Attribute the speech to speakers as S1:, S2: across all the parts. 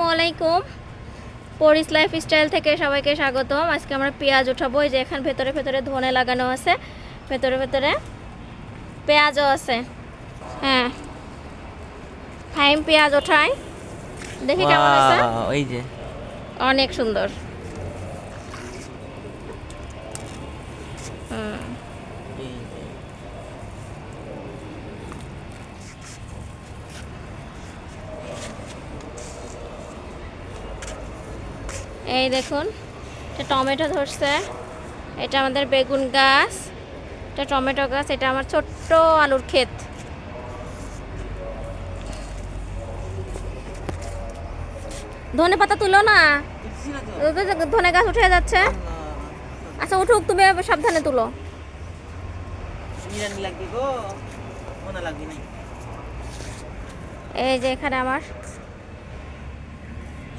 S1: আসসালামু আলাইকুম। পরিস লাইফস্টাইল থেকে সবাইকে স্বাগতম। আজকে আমরা পেঁয়াজ উঠাবো। এই যে এখানে ভেতরে ভেতরে ধনে লাগানো আছে, ভেতরে ভেতরে পেঁয়াজও আছে। হ্যাঁ, ফাইম পেঁয়াজ ওঠাই, দেখি কেমন হয়েছে।
S2: ওই যে
S1: অনেক সুন্দর। এই দেখুন, এটা টমেটো ধরছে, এটা আমাদের বেগুন গাছ, এটা টমেটো গাছ, এটা আমার ছোট্ট আলুর ক্ষেত। ধনে পাতা তুলো না, ধনে গাছ উঠে যাচ্ছে। আচ্ছা উঠুক, তুমি সাবধানে তুলো। এই যে এখানে আমার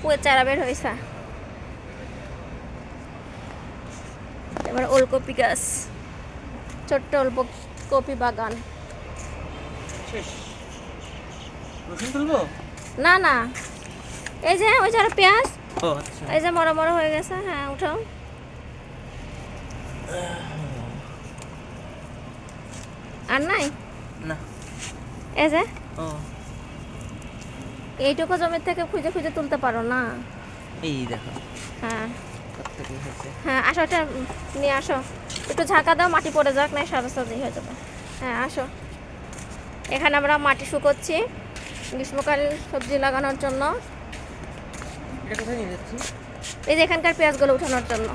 S1: পুয়ের চারা বের হয়েছে। এবার ওলকপি গাছ, ছোট্ট ওলকপি বাগান। না না, এই যে ওই যারা পেঁয়াজ, এই যে মরা মরা হয়ে গেছে। হ্যাঁ উঠাও। আর নাই
S2: না,
S1: এই যে এইটুকু জমির থেকে খুঁজে খুঁজে তুলতে পারো না।
S2: এই দেখো।
S1: হ্যাঁ হ্যাঁ, আসো, এটা নিয়ে আসো। একটু ঝাঁকা দাও, মাটি পড়ে যাক, না সারা সাজি হয়ে যাবে। হ্যাঁ আসো, এখানে আমরা মাটি শুকোচ্ছি গ্রীষ্মকালীন সবজি লাগানোর জন্য। এই যে এখানকার পেঁয়াজগুলো উঠানোর জন্য।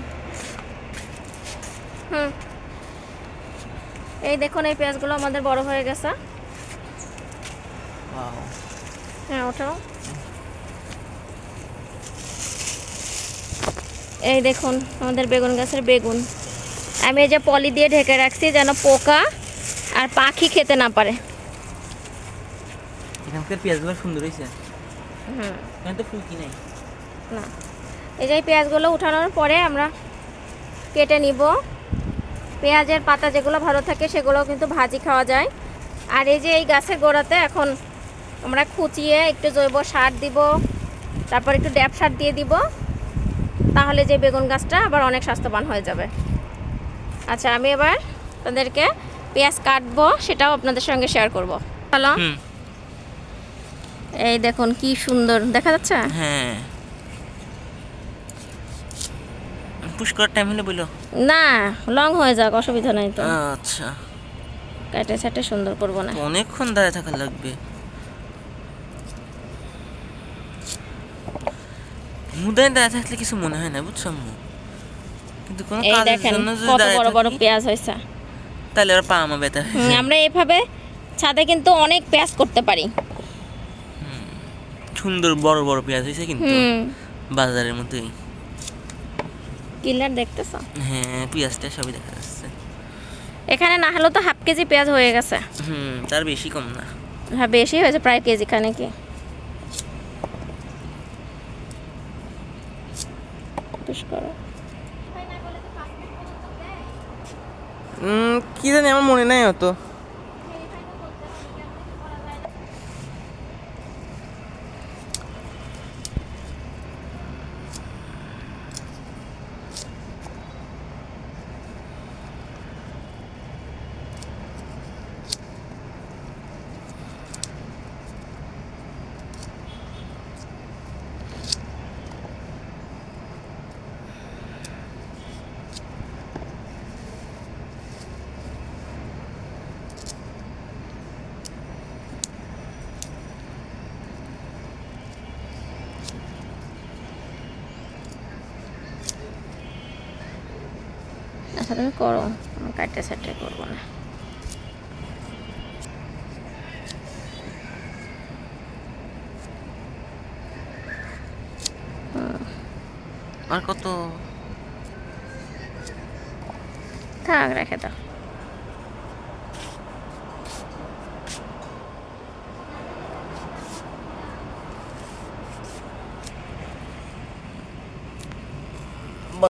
S1: এই দেখুন, এই পেঁয়াজগুলো আমাদের বড় হয়ে গেছে। হ্যাঁ ওঠাও। এই দেখুন আমাদের বেগুন গাছের বেগুন। আমি এই যে পলি দিয়ে ঢেকে রাখছি যেন পোকা আর পাখি খেতে না পারে।
S2: এখানকার পেঁয়াজগুলো সুন্দর হয়েছে। এখানে তো ফুলকি নাই।
S1: না, এই যে পেঁয়াজগুলো উঠানোর পরে আমরা কেটে নিব। পেঁয়াজের পাতা যেগুলো ভালো থাকে সেগুলো কিন্তু ভাজি খাওয়া যায়। আর এই যে এই গাছের গোড়াতে এখন আমরা খুঁচিয়ে একটু জৈব সার দিব, তারপর একটু ড্যাপ সার দিয়ে দিব, তাহলে যে বেগুন গাছটা আবার অনেক স্বাস্থ্যবান হয়ে যাবে। আচ্ছা, আমি এবার তাদেরকে পেঁয়াজ কাটবো, সেটাও আপনাদের সঙ্গে শেয়ার করব। হ্যালো, এই দেখুন কি সুন্দর দেখা যাচ্ছে।
S2: হ্যাঁ, পুশ করার টাইম হলে বলো।
S1: না, লং হয়ে যাক, অসুবিধা নাই তো।
S2: আচ্ছা,
S1: কাটে ছাটে সুন্দর করবো না।
S2: অনেকক্ষণ দাঁড়িয়ে থাকা লাগবে। মুদায় দাঁড়িয়ে থাকলে কিছু মনে হয় না, বুঝছো আম্মু? কিন্তু কোনো কাজের জন্য যদি
S1: কত
S2: দাঁড়িয়ে
S1: বড় বড়
S2: থাকি,
S1: পেঁয়াজ হয়েছে।
S2: তাহলে আর পা আমার ব্যথা হয়ে যায়।
S1: আমরা এভাবে ছাদে কিন্তু অনেক পেঁয়াজ করতে পারি।
S2: সুন্দর বড় বড় পেঁয়াজ হয়েছে কিন্তু বাজারের মতোই।
S1: কিলার দেখতেছো?
S2: হ্যাঁ, পেঁয়াজটা সবই দেখা যাচ্ছে।
S1: এখানে না হলেও তো হাফ কেজি পেঁয়াজ হয়ে গেছে।
S2: তার বেশি কম না।
S1: হ্যাঁ বেশি হয়েছে, প্রায় কেজি খানেকি।
S2: কি জানি, আমার মনে নাই অত।
S1: আচ্ছা তুমি করো, কাটতে সাটে করবো না।
S2: আর কত
S1: থাক, রেখে দাও।